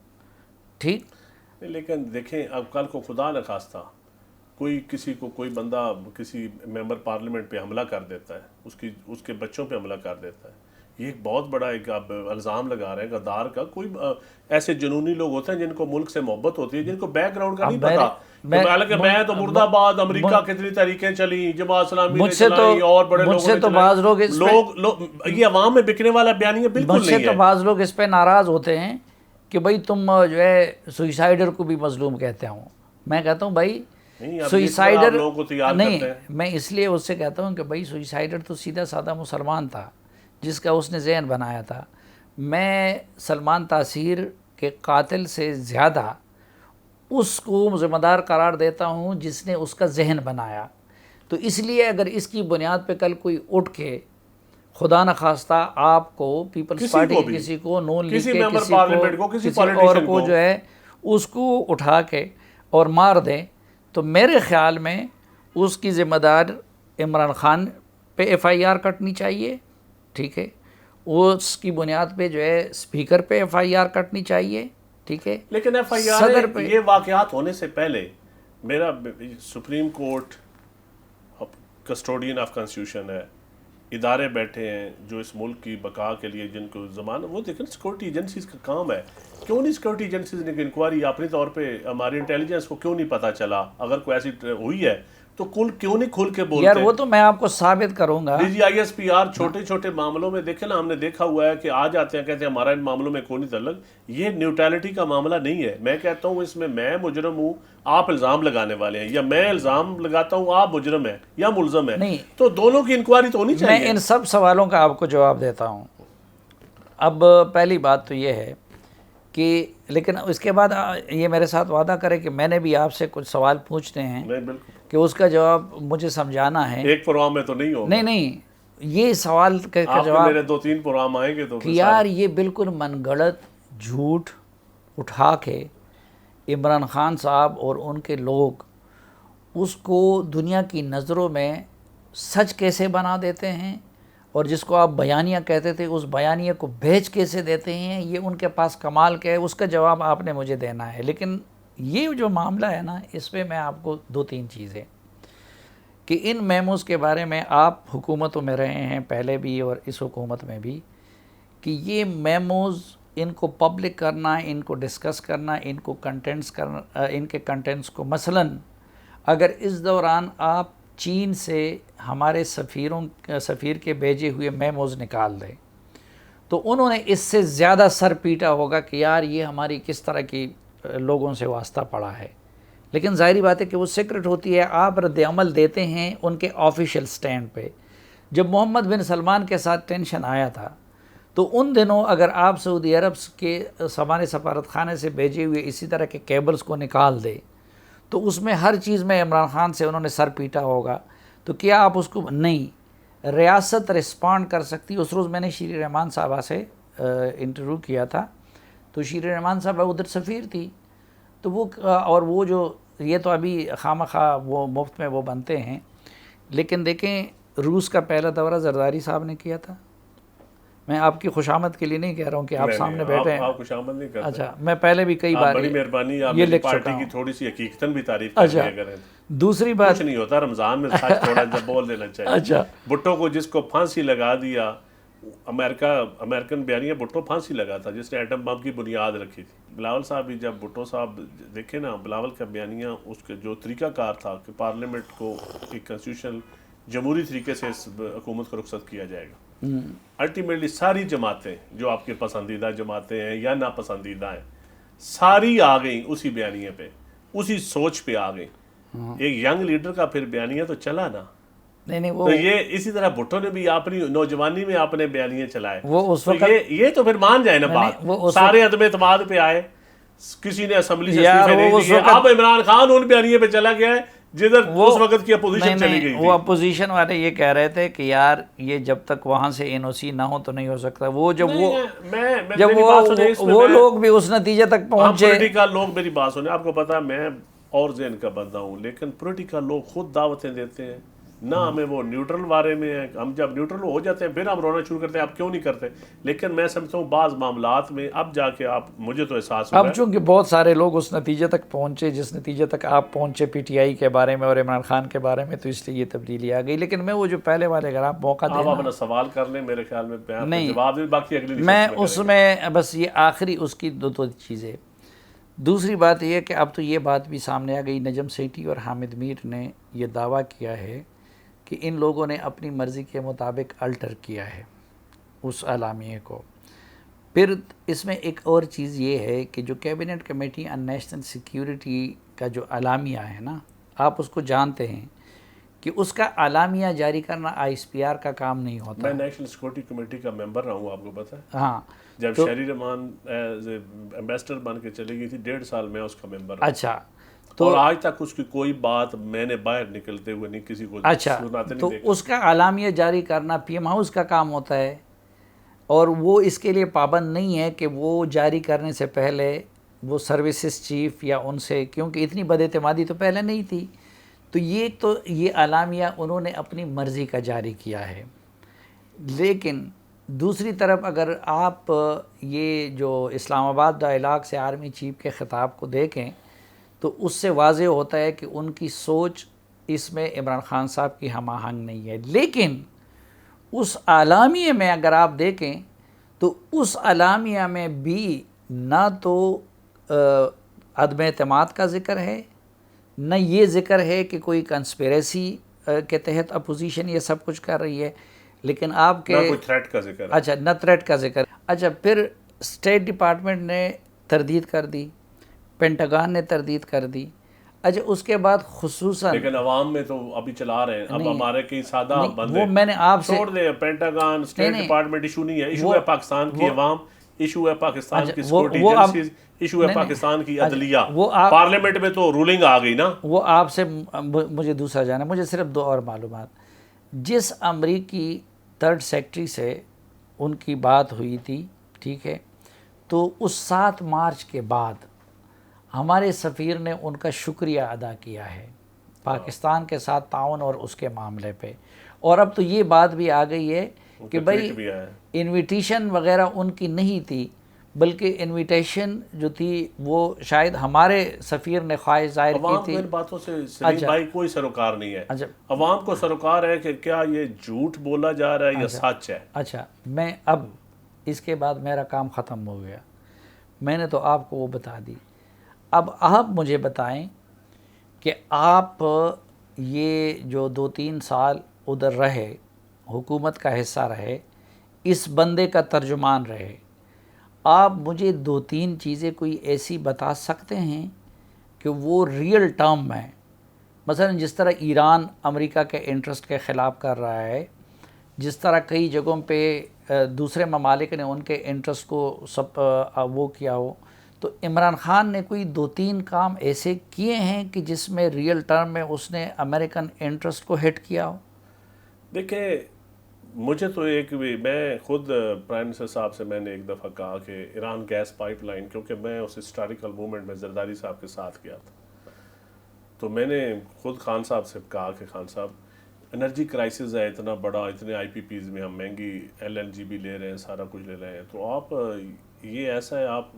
ٹھیک،
لیکن دیکھیں اب کل کو خدا نہ خواستہ کوئی کسی کو، کوئی بندہ کسی ممبر پارلیمنٹ پہ حملہ کر دیتا ہے، اس کے بچوں پہ حملہ کر دیتا ہے، یہ ایک بہت بڑا ایک اب الزام لگا رہے ہیں غدار کا. کوئی ایسے جنونی لوگ ہوتے ہیں جن کو ملک سے محبت ہوتی ہے، جن کو بیک گراؤنڈ کا نہیں پتا. حالانکہ میں تو مرد آباد، امریکہ کتنی تحریکیں چلی، جماعت اسلامی نے چلائی، اور بڑے لوگوں نے چلائی. یہ عوام میں بکنے والا بیانیہ بالکل نہیں ہے.
مجھ سے تو بعض لوگ اس پہ ناراض ہوتے ہیں کہ بھائی تم جو ہے سوئسائڈر کو بھی مظلوم کہتے ہوں. میں کہتا ہوں بھائی سوئسائڈر نہیں، میں اس لیے اس سے کہتا ہوں کہ بھائی سوئسائڈر تو سیدھا سادہ مسلمان تھا جس کا اس نے ذہن بنایا تھا. میں سلمان تاثیر کے قاتل سے زیادہ اس کو ذمہ دار قرار دیتا ہوں جس نے اس کا ذہن بنایا. تو اس لیے اگر اس کی بنیاد پہ کل کوئی اٹھ کے خدا نخواستہ آپ کو پیپلز پارٹی کے کسی کو، نون لیگ کے کسی اور کو جو ہے اس کو اٹھا کے اور مار دیں، تو میرے خیال میں اس کی ذمہ دار عمران خان پہ ایف آئی آر کٹنی چاہیے. ٹھیک ہے، اس کی بنیاد پہ جو ہے اسپیکر پہ ایف آئی آر کٹنی چاہیے. ٹھیک ہے،
لیکن ایف آئی آر یہ واقعات ہونے سے پہلے میرا supreme court custodian of constitution ہے، ادارے بیٹھے ہیں جو اس ملک کی بقا کے لیے جن کو زمانہ، وہ دیکھیں سیکورٹی ایجنسیز کا کام ہے. کیوں نہیں سیکورٹی ایجنسیز نے انکوائری اپنے طور پہ، ہماری انٹیلیجنس کو کیوں نہیں پتہ چلا؟ اگر کوئی ایسی ہوئی ہے تو کیوں نہیں کھل کے بولتے؟
یار وہ تو میں آپ کو ثابت کروں گا.
D G I S P R چھوٹے چھوٹے معاملوں میں دیکھیں نا، ہم نے دیکھا ہوا ہے کہ آ جاتے ہیں کہتے ہیں ہمارا ان معاملوں میں کوئی نہیں تعلق. یہ نیوٹرلٹی کا معاملہ نہیں ہے. میں کہتا ہوں اس میں مجرم ہوں، آپ الزام لگانے والے ہیں، یا میں الزام لگاتا ہوں آپ مجرم ہیں یا ملزم ہیں.
نہیں،
تو دونوں کی انکوائری تو ہونی چاہیے.
میں ان سب سوالوں کا آپ کو جواب دیتا ہوں. اب پہلی بات تو یہ ہے کہ لیکن اس کے بعد یہ میرے ساتھ وعدہ کرے کہ میں نے بھی آپ سے کچھ سوال پوچھنے ہیں کہ اس کا جواب مجھے سمجھانا ہے.
ایک پروگرام میں تو نہیں ہوگا.
نہیں، یہ سوال کا جواب
میرے 2-3 پروگرام آئیں گے تو
کہ یار یہ بالکل من گڑت جھوٹ اٹھا کے عمران خان صاحب اور ان کے لوگ اس کو دنیا کی نظروں میں سچ کیسے بنا دیتے ہیں، اور جس کو آپ بیانیہ کہتے تھے اس بیانیہ کو بھیج کیسے دیتے ہیں، یہ ان کے پاس کمال کیا ہے، اس کا جواب آپ نے مجھے دینا ہے. لیکن یہ جو معاملہ ہے نا، اس پہ میں آپ کو 2-3 چیزیں کہ ان میموز کے بارے میں آپ حکومتوں میں رہے ہیں پہلے بھی اور اس حکومت میں بھی، کہ یہ میموز ان کو پبلک کرنا، ان کو ڈسکس کرنا، ان کو کنٹینٹس کرنا، ان کے کنٹینٹس کو مثلاً اگر اس دوران آپ چین سے ہمارے سفیر کے بھیجے ہوئے میموز نکال دیں تو انہوں نے اس سے زیادہ سر پیٹا ہوگا کہ یار یہ ہماری کس طرح کی لوگوں سے واسطہ پڑا ہے. لیکن ظاہری بات ہے کہ وہ سیکرٹ ہوتی ہے. آپ رد عمل دیتے ہیں ان کے آفیشیل سٹینڈ پہ. جب محمد بن سلمان کے ساتھ ٹینشن آیا تھا تو ان دنوں اگر آپ سعودی عرب کے ہمارے سفارت خانے سے بھیجے ہوئے اسی طرح کے کیبلز کو نکال دے تو اس میں ہر چیز میں عمران خان سے انہوں نے سر پیٹا ہوگا. تو کیا آپ اس کو نہیں، ریاست رسپانڈ کر سکتی. اس روز میں نے شیریں رحمان صاحبہ سے انٹرویو کیا تھا تو شیریں رحمان صاحبہ ادھر سفیر تھی، تو وہ اور وہ جو یہ تو ابھی خواہ وہ مفت میں وہ بنتے ہیں. لیکن دیکھیں روس کا پہلا دورہ زرداری صاحب نے کیا تھا. میں آپ کی خوشامد کے لیے نہیں کہہ رہا ہوں کہ آپ سامنے بیٹھے ہیں.
آپ خوشامد نہیں کرتے.
اچھا، میں پہلے بھی کئی بار
بڑی مہربانی آپ
یہ
میری پارٹی کی تھوڑی سی حقیقتاً بھی تعریف کر کریں.
دوسری بات
کچھ نہیں ہوتا، رمضان میں سچ تھوڑا سا بول دینا چاہیے.
اچھا،
بھٹو کو جس کو پھانسی لگا دیا امریکن بیانیہ بھٹو پھانسی لگا تھا جس نے ایٹم بم کی بنیاد رکھی تھی. بلاول صاحب بھی جب بھٹو صاحب دیکھیں نا بلاول کا بیانیہ اس کے جو طریقہ کار تھا کہ پارلیمنٹ کو ایک کنسٹیٹیوشنل جمہوری طریقے سے اس حکومت کو رخصت کیا جائے گا. الٹیمیٹلی ساری جماعتیں جو آپ کے پسندیدہ جماعتیں ہیں یا ناپسندیدہ ہیں ساری آ گئیں اسی بیانیے پہ, اسی سوچ پہ آ گئیں. ایک ینگ لیڈر کا پھر بیانیہ تو چلا نا.
نہیں وہ
تو یہ اسی طرح بھٹو نے بھی اپنی نوجوانی میں اپنے بیانیے چلائے.
وہ اس
تو
وقت
یہ تو پھر مان جائے نا بات. سارے عدم اعتماد پہ آئے, کسی نے اسمبلی سے استعفے نہیں دیے. اب عمران خان ان بیانیے پہ چلا گیا ہے جدھر اس وقت کی اپوزیشن چلی گئی تھی.
وہ اپوزیشن والے یہ کہہ رہے تھے کہ یار یہ جب تک وہاں سے این او سی نہ ہو تو نہیں ہو سکتا. وہ جب وہ لوگ بھی اس نتیجے تک پہنچے.
پولیٹیکل لوگ, میری بات سنیں, آپ کو پتا میں اور ذہن کا بندہ ہوں, لیکن پولیٹیکل لوگ خود دعوتیں دیتے ہیں نہ ہمیں وہ نیوٹرل بارے میں ہے. ہم جب نیوٹرل ہو جاتے ہیں پھر ہم رونا شروع کرتے ہیں آپ کیوں نہیں کرتے. لیکن میں سمجھتا ہوں بعض معاملات میں اب جا کے آپ مجھے تو احساس ہوا ہے
اب چونکہ بہت سارے لوگ اس نتیجے تک پہنچے جس نتیجے تک آپ پہنچے پی ٹی آئی کے بارے میں اور عمران خان کے بارے میں, تو اس لیے یہ تبدیلی آ گئی. لیکن میں وہ جو پہلے والے اگر آپ موقع دیں
آپ اپنا سوال کر لیں, میرے خیال میں
نہیں
جواب دیں, باقی اگلی
میں اس میں بس یہ آخری اس کی دو چیزیں. دوسری بات یہ کہ اب تو یہ بات بھی سامنے آ گئی, نجم سیٹھی اور حامد میر نے یہ دعویٰ کیا ہے کہ ان لوگوں نے اپنی مرضی کے مطابق الٹر کیا ہے اس اعلامیے کو. پھر اس میں ایک اور چیز یہ ہے کہ جو cabinet committee on national security کا جو اعلامیہ ہے نا, آپ اس کو جانتے ہیں کہ اس کا اعلامیہ جاری کرنا آئی ایس پی آر کا کام نہیں ہوتا.
میں نیشنل سیکورٹی کمیٹی کا ممبر رہا ہوں, آپ کو پتہ ہے.
ہاں,
جب شہری رحمان ایمبیسڈر بن کے چلی گئی تھی 1.5 سال میں اس کا ممبر رہا.
اچھا,
اور آج تک اس کی کوئی بات میں نے باہر نکلتے ہوئے نہیں کسی کو سناتے نہیں
تو
دیکھا.
اس کا اعلامیہ جاری کرنا پی ایم ہاؤس کا کام ہوتا ہے, اور وہ اس کے لیے پابند نہیں ہے کہ وہ جاری کرنے سے پہلے وہ سروسز چیف یا ان سے, کیونکہ اتنی بد اعتمادی تو پہلے نہیں تھی. تو یہ اعلامیہ انہوں نے اپنی مرضی کا جاری کیا ہے. لیکن دوسری طرف اگر آپ یہ جو اسلام آباد ڈائیلاگ سے آرمی چیف کے خطاب کو دیکھیں تو اس سے واضح ہوتا ہے کہ ان کی سوچ اس میں عمران خان صاحب کی ہم آہنگ نہیں ہے. لیکن اس اعلامیے میں اگر آپ دیکھیں تو اس اعلامیہ میں بھی نہ تو عدم اعتماد کا ذکر ہے, نہ یہ ذکر ہے کہ کوئی کنسپیریسی کے تحت اپوزیشن یہ سب کچھ کر رہی ہے. لیکن آپ کے
نہ کوئی تھریٹ کا ذکر ہے.
اچھا, نہ تھریٹ کا ذکر. اچھا, پھر اسٹیٹ ڈپارٹمنٹ نے تردید کر دی, پینٹاگان نے تردید کر دی. اچھا, اس کے بعد خصوصاً
لیکن عوام میں تو ابھی چلا رہے ہیں. اب ہمارے کئی سادہ بندے
وہ میں نے آپ سے
چھوڑ دیں, پینٹاگان اسٹیٹ ڈپارٹمنٹ ایشو نہیں ہے, ایشو ہے پاکستان کی عوام, ایشو ہے پاکستان کی سیکورٹی ایجنسیز, ایشو ہے پاکستان کی عدلیہ. پارلیمنٹ میں تو رولنگ آ گئی نا.
وہ آپ سے مجھے دوسرا جانا, مجھے صرف 2 اور معلومات. جس امریکی 3rd سیکٹری سے ان کی بات ہوئی تھی, ٹھیک ہے, تو اس 7 مارچ کے بعد ہمارے سفیر نے ان کا شکریہ ادا کیا ہے پاکستان کے ساتھ تعاون اور اس کے معاملے پہ. اور اب تو یہ بات بھی آ گئی ہے کہ بھائی انویٹیشن وغیرہ ان کی نہیں تھی, بلکہ انویٹیشن جو تھی وہ شاید ہمارے سفیر نے خواہش ظاہر کی تھی.
عوام باتوں سے سلیم بھائی کوئی سروکار نہیں ہے. عوام کو سروکار ہے کہ کیا یہ جھوٹ بولا جا رہا ہے یا سچ ہے.
اچھا, میں اب اس کے بعد میرا کام ختم ہو گیا, میں نے تو آپ کو وہ بتا دی. اب آپ مجھے بتائیں کہ آپ یہ جو 2-3 سال ادھر رہے, حکومت کا حصہ رہے, اس بندے کا ترجمان رہے, آپ مجھے 2-3 چیزیں کوئی ایسی بتا سکتے ہیں کہ وہ ریئل ٹرم میں, مثلا جس طرح ایران امریکہ کے انٹرسٹ کے خلاف کر رہا ہے, جس طرح کئی جگہوں پہ دوسرے ممالک نے ان کے انٹرسٹ کو وہ کیا ہو, تو عمران خان نے کوئی 2-3 کام ایسے کیے ہیں کہ جس میں ریئل ٹرم میں اس نے امریکن انٹرسٹ کو ہٹ کیا ہو؟
دیکھیں, مجھے تو ایک بھی, میں خود پرائم منسٹر صاحب سے میں نے ایک دفعہ کہا کہ ایران گیس پائپ لائن, کیونکہ میں اس ہسٹوریکل موومنٹ میں زرداری صاحب کے ساتھ گیا تھا, تو میں نے خود خان صاحب سے کہا کہ خان صاحب انرجی کرائسس ہے اتنا بڑا, اتنے آئی پی پیز میں ہم مہنگی LNG بھی لے رہے ہیں, سارا کچھ لے رہے ہیں, تو آپ یہ ایسا ہے, آپ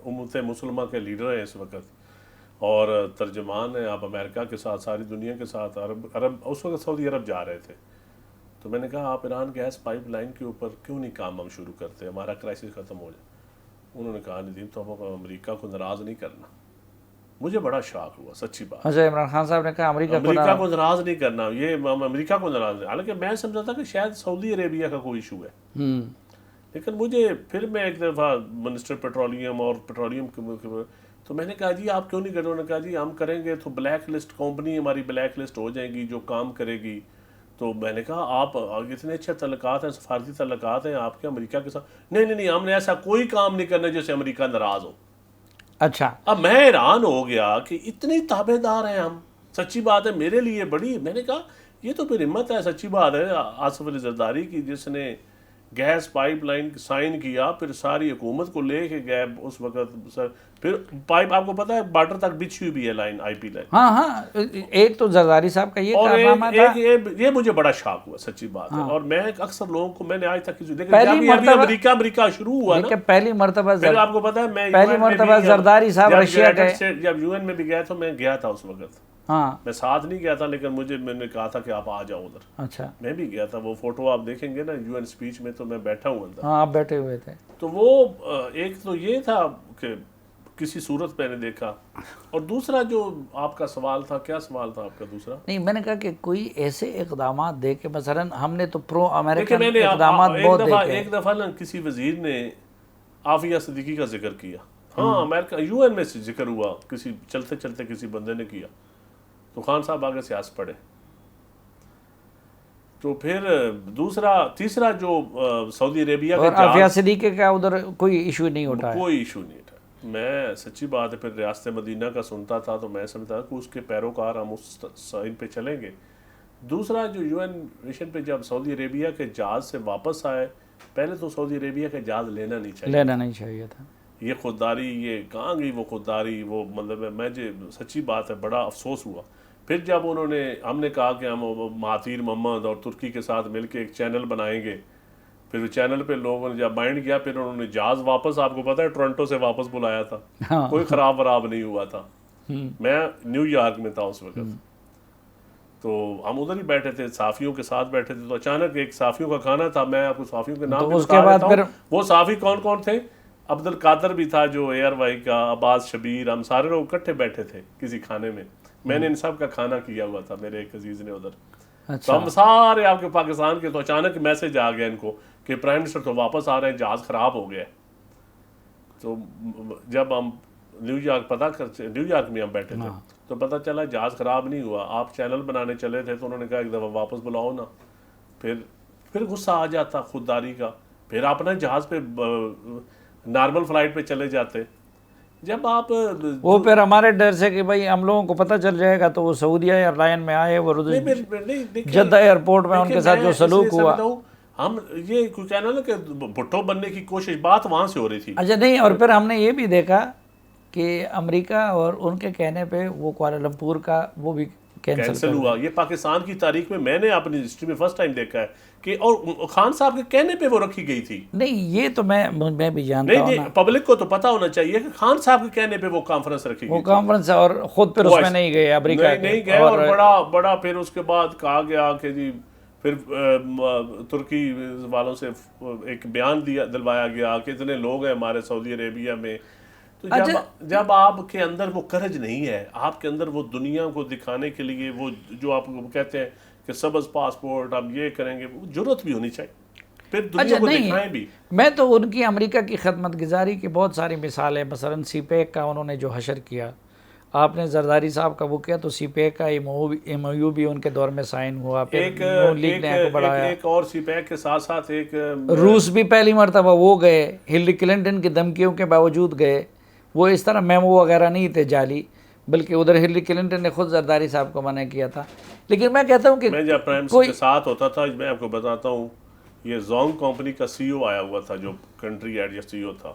امت مسلمہ کے لیڈر ہیں اس وقت اور ترجمان ہیں, آپ امریکہ کے ساتھ ساری دنیا کے ساتھ عرب اس وقت سعودی عرب جا رہے تھے, تو میں نے کہا آپ ایران گیس پائپ لائن کے اوپر کیوں نہیں کام ہم شروع کرتے, ہمارا کرائسس ختم ہو جائے. انہوں نے کہا ندیم تو ہم امریکہ کو ناراض نہیں کرنا. مجھے بڑا شاک ہوا سچی بات.
اچھا, عمران خان صاحب نے کہا
امریکہ کو ناراض نہیں کرنا, یہ ہم امریکہ کو ناراض نہیں, حالانکہ میں سمجھا تھا کہ شاید سعودی عربیہ کا کوئی ایشو ہے. لیکن مجھے پھر میں ایک دفعہ منسٹر پیٹرولیم اور پیٹرولیم تو میں نے کہا جی آپ کیوں نہیں کرتے. انہوں نے کہا جی ہم کریں گے تو بلیک لسٹ کمپنی ہماری بلیک لسٹ ہو جائے گی جو کام کرے گی. تو میں نے کہا آپ اتنے اچھے تعلقات ہیں, سفارتی تعلقات ہیں آپ کے امریکہ کے ساتھ. نہیں ہم نے ایسا کوئی کام نہیں کرنا جیسے امریکہ ناراض ہو.
اچھا,
اب میں حیران ہو گیا کہ اتنی تابع دار ہیں ہم. سچی بات ہے میرے لیے بڑی, میں نے کہا یہ تو پھر ہمت ہے. سچی بات ہے آصف علی زرداری کی, جس نے گیس پائپ لائن سائن کیا, پھر ساری حکومت کو لے کے گئے اس وقت. پھر پائپ آپ کو پتا ہے بارڈر تک بچھی ہوئی بھی ہے لائن, آئی پی لائن.
ہاں, ایک تو زرداری صاحب کا یہ کارنامہ تھا.
یہ مجھے بڑا شاک ہوا سچی بات ہے. اور میں اکثر لوگوں کو میں نے آج تک کسی دیکھا
پہلی مرتبہ
امریکہ شروع ہوا نا,
پہلی مرتبہ
پھر آپ کو پتا ہے میں
پہلی مرتبہ زرداری صاحب رشیا گئے,
جب یو این میں بھی گیا تو میں گیا تھا اس وقت.
ہاں,
میں ساتھ نہیں گیا تھا لیکن میں نے کہا تھا کہ آپ آ جاؤ ادھر.
اچھا,
میں بھی گیا تھا. وہ فوٹو آپ دیکھیں گے نا یو این اسپیچ میں, تو میں بیٹھا ہوں اندر.
ہاں, آپ بیٹھے ہوئے تھے.
تو وہ ایک تو یہ تھا کہ کسی صورت میں نے دیکھا. اور دوسرا جو آپ کا سوال تھا, کیا سوال تھا آپ کا دوسرا؟
نہیں, میں نے کہا کہ کوئی ایسے اقدامات دے کے مثلا ہم نے تو پرو امریکن اقدامات بہت دیکھے.
ایک دفعہ نا کسی وزیر نے عافیہ صدیقی کا ذکر کیا. ہاں, امریکہ یو این میں سے ذکر ہوا, کسی چلتے چلتے کسی بندے نے کیا, تو خان صاحب آگے سیاست پڑے. تو پھر تیسرا جو سعودی عربیہ
اور عافیہ صدیقی کا ادھر کوئی ایشو نہیں اٹھا,
کوئی ایشو نہیں اٹھا. میں سچی بات ہے پھر ریاست مدینہ کا سنتا تھا تو میں سمجھتا کہ اس کے پیروکار ہم اس سائن پہ چلیں گے. دوسرا جو یو این مشن پہ جب سعودی عربیہ کے جہاز سے واپس آئے, پہلے تو سعودی عربیہ کے جہاز لینا نہیں چاہیے
تھا.
یہ خودداری, یہ کہاں گئی وہ خودداری, وہ مطلب میں سچی بات ہے بڑا افسوس ہوا. پھر جب ہم نے کہا کہ ہم مہاتیر محمد اور ترکی کے ساتھ مل کے ایک چینل بنائیں گے, پھر چینل پہ لوگوں نے جب مائنڈ کیا, پھر انہوں نے جہاز واپس, آپ کو پتا ہے ٹورنٹو سے واپس بلایا تھا, کوئی خراب وراب نہیں ہوا تھا. میں نیو یارک میں تھا اس وقت, تو ہم ادھر ہی بیٹھے تھے, صحافیوں کے ساتھ بیٹھے تھے. تو اچانک ایک صحافیوں کا کھانا تھا, میں آپ کو صحافیوں کے نام بھی بتا دیتا ہوں. وہ صحافی کون کون تھے؟ عبد القادر بھی تھا جو ایئر وائی کا, عباس شبیر, ہم سارے لوگ اکٹھے بیٹھے تھے کسی کھانے میں. میں نے ان سب کا کھانا کیا ہوا تھا, میرے ایک عزیز نے ادھر. تو ہم سارے آپ کے پاکستان کے, تو اچانک میسج آ گیا ان کو کہ پرائم منسٹر تو واپس آ رہے ہیں, جہاز خراب ہو گیا. تو جب ہم نیو یارک میں ہم بیٹھے تھے تو پتہ چلا جہاز خراب نہیں ہوا, آپ چینل بنانے چلے تھے. تو انہوں نے کہا ایک دفعہ واپس بلاؤ نا. پھر غصہ آ جاتا خودداری کا, پھر آپ نا جہاز پہ نارمل فلائٹ پہ چلے جاتے. جب آپ
وہ پھر ہمارے ڈر سے کہ بھائی ہم لوگوں کو پتہ چل جائے گا, تو وہ سعودیہ ایئر لائن میں آئے, وہ جدہ ایئرپورٹ میں ان کے ساتھ جو سلوک ہوا,
ہم یہ کوئی کہنا نا کہ بھٹو بننے کی کوشش, بات وہاں سے ہو رہی تھی.
اچھا نہیں, اور پھر ہم نے یہ بھی دیکھا کہ امریکہ اور ان کے کہنے پہ وہ کوالالمپور کا وہ بھی
کینسل ہوا. یہ پاکستان کی تاریخ میں نے اپنی ہسٹری میں فرسٹ ٹائم دیکھا ہے کہ, اور خان صاحب کے کہنے پہ وہ رکھی گئی تھی.
نہیں, یہ تو میں بھی جانتا ہوں.
نہیں, پبلک کو تو پتا ہونا چاہیے کہ خان صاحب کے کہنے پہ وہ کانفرنس رکھی گئی,
وہ کانفرنس, اور خود پھر اس میں نہیں گئے امریکہ
نہیں گئے. اور بڑا پھر اس کے بعد کہا گیا کہ جی, پھر ترکی والوں سے ایک بیان دلوایا گیا کہ اتنے لوگ ہیں ہمارے سعودی عربیہ میں. تو جب آپ کے اندر وہ کرج نہیں ہے, آپ کے اندر وہ دنیا کو دکھانے کے لیے وہ جو آپ کہتے ہیں کہ سبز پاسپورٹ ہم یہ کریں گے, وہ ضرورت بھی ہونی چاہیے, پھر دنیا کو دکھائیں بھی.
میں تو ان کی امریکہ کی خدمت گزاری کی بہت ساری مثالیں, مثلا سی پیک کا انہوں نے جو حشر کیا, آپ نے زرداری صاحب کا وہ کیا, تو سی پیک کا ایم او یو بھی ان کے دور میں سائن ہوا.
ایک اور سی پیک کے ساتھ ساتھ ایک
روس بھی پہلی مرتبہ وہ گئے, ہلری کلنٹن کی دھمکیوں کے باوجود گئے. وہ اس طرح میمو وغیرہ نہیں تھے جعلی, بلکہ ادھر ہلری کلنٹن نے خود زرداری صاحب کو منع کیا تھا. لیکن میں کہتا ہوں کہ
میں جب پرائم منسٹر کے ساتھ ہوتا تھا, میں آپ کو بتاتا ہوں, یہ زونگ کمپنی کا سی او آیا ہوا تھا, جو کنٹری ایڈ یا سی او تھا.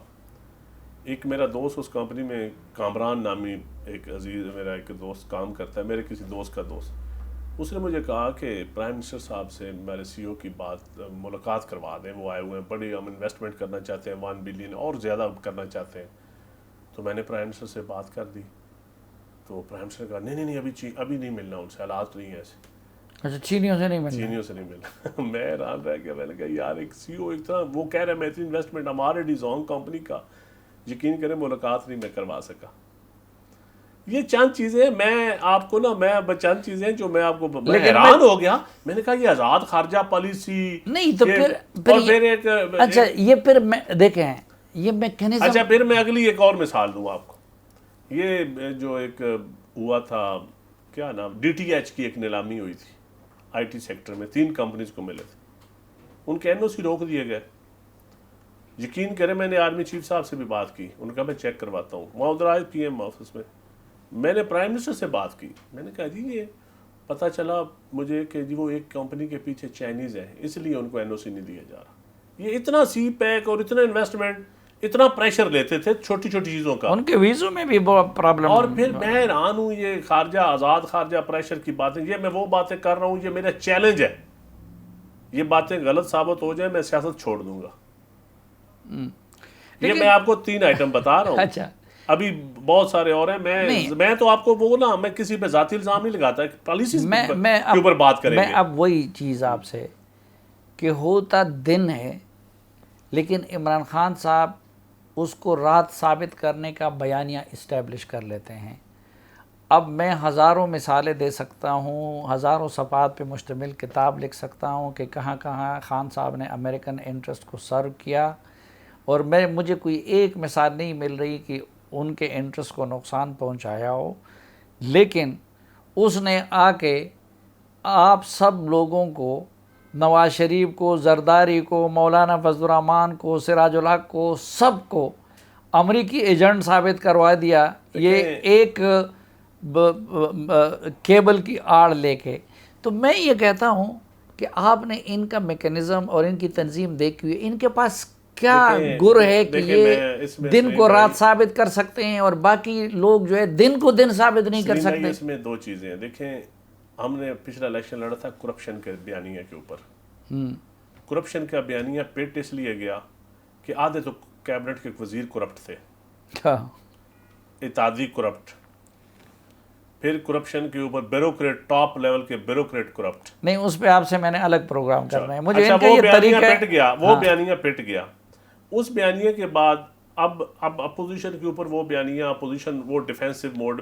ایک میرا دوست اس کمپنی میں, کامران نامی ایک عزیز میرا ایک دوست کام کرتا ہے, میرے کسی دوست کا دوست. اس نے مجھے کہا کہ پرائم منسٹر صاحب سے میرے سی او کی ملاقات کروا دیں, وہ آئے ہوئے ہیں, بڑی ہم انویسٹمنٹ کرنا چاہتے ہیں, 1 بلین اور زیادہ کرنا چاہتے ہیں. تو میں نے پرائم منسٹر سے بات کر دی. تو پرائم منسٹر نے کہا نہیں ابھی نہیں ملنا ان سے, حالات نہیں ہے ایسے.
اچھا چینیوں سے نہیں ملنا؟
چینیوں سے نہیں ملا. میں حیران رہ گیا. میں نے کہا یار ایک سی او اتنا وہ کہہ رہے میں اتنی انویسٹمنٹ ہمارے ڈیزونگ کمپنی کا, یقین کریں ملاقات نہیں میں کروا سکا. یہ چند چیزیں میں آپ کو نا, میں چند چیزیں جو میں آپ کو حیران ہو گیا. میں نے کہا یہ آزاد خارجہ پالیسی
نہیں تو
پھر ایک
اچھا یہ پھر میں دیکھیں یہ میکینزم.
اچھا پھر میں اگلی ایک اور مثال دوں آپ کو. یہ جو ایک ہوا تھا کیا نام, ڈی ٹی ایچ کی ایک نیلامی ہوئی تھی آئی ٹی سیکٹر میں, 3 کمپنیز کو ملے تھے, ان کے این او سی روک دیے گئے. یقین کریں میں نے آرمی چیف صاحب سے بھی بات کی, ان کا میں چیک کرواتا ہوں, وہاں ادھر آئے پی ایم آفس میں. میں نے پرائم منسٹر سے بات کی. میں نے کہا جی یہ پتہ چلا مجھے کہ جی وہ ایک کمپنی کے پیچھے چائنیز ہے, اس لیے ان کو این او سی نہیں دیا جا رہا. یہ اتنا سی پیک اور اتنا انویسٹمنٹ, اتنا پریشر لیتے تھے چھوٹی چھوٹی چیزوں کا.
ان کے ویزوں میں بھی بہت پرابلم.
اور پھر میں حیران ہوں, یہ خارجہ آزاد خارجہ پریشر کی باتیں, یہ میں وہ باتیں کر رہا ہوں, یہ میرا چیلنج ہے. یہ باتیں غلط ثابت ہو جائیں میں سیاست چھوڑ دوں گا. یہ میں آپ کو 3 آئٹم بتا رہا ہوں.
اچھا
ابھی بہت سارے اور ہیں. میں تو آپ کو وہ نا, میں کسی پہ ذاتی الزام نہیں لگاتا, پالیسیز کے اوپر بات کریں گے.
میں اب وہی چیز آپ سے کہ ہوتا دن ہے لیکن عمران خان صاحب اس کو رات ثابت کرنے کا بیانیہ اسٹیبلش کر لیتے ہیں. اب میں ہزاروں مثالیں دے سکتا ہوں, ہزاروں صفحات پہ مشتمل کتاب لکھ سکتا ہوں کہ کہاں کہاں خان صاحب نے امریکن انٹرسٹ کو سرو کیا, اور مجھے کوئی ایک مثال نہیں مل رہی کہ ان کے انٹرسٹ کو نقصان پہنچایا ہو. لیکن اس نے آ کے آپ سب لوگوں کو, نواز شریف کو, زرداری کو, مولانا فضل الرحمان کو, سراج الحق کو, سب کو امریکی ایجنٹ ثابت کروا دیا. یہ ایک کیبل کی آڑ لے کے. تو میں یہ کہتا ہوں کہ آپ نے ان کا میکینزم اور ان کی تنظیم دیکھی ہوئی, ان کے پاس کیا گر ہے کہ یہ دن کو رات ثابت کر سکتے ہیں اور باقی لوگ جو ہے دن کو دن ثابت نہیں کر سکتے.
اس میں 2 چیزیں ہیں. دیکھیں ہم نے پچھلا الیکشن لڑا تھا کرپشن کے بیانیہ کے اوپر. کرپشن کا بیانیہ پیٹ اس لیے گیا کہ آدھے تو کیبنٹ کے وزیر کرپٹ تھے, اتحادی کرپٹ, پھر کرپشن کے اوپر بیوروکریٹ, ٹاپ لیول کے بیوروکریٹ کرپٹ.
نہیں اس پہ آپ سے میں نے الگ پروگرام کرنا ہے. مجھے
اچھا وہ بیانیہ پٹ گیا, وہ بیانیہ پٹ گیا. اس بیانیے کے بعد اب اپوزیشن کے اوپر وہ بیانیہ, اپوزیشن وہ ڈیفینسو موڈ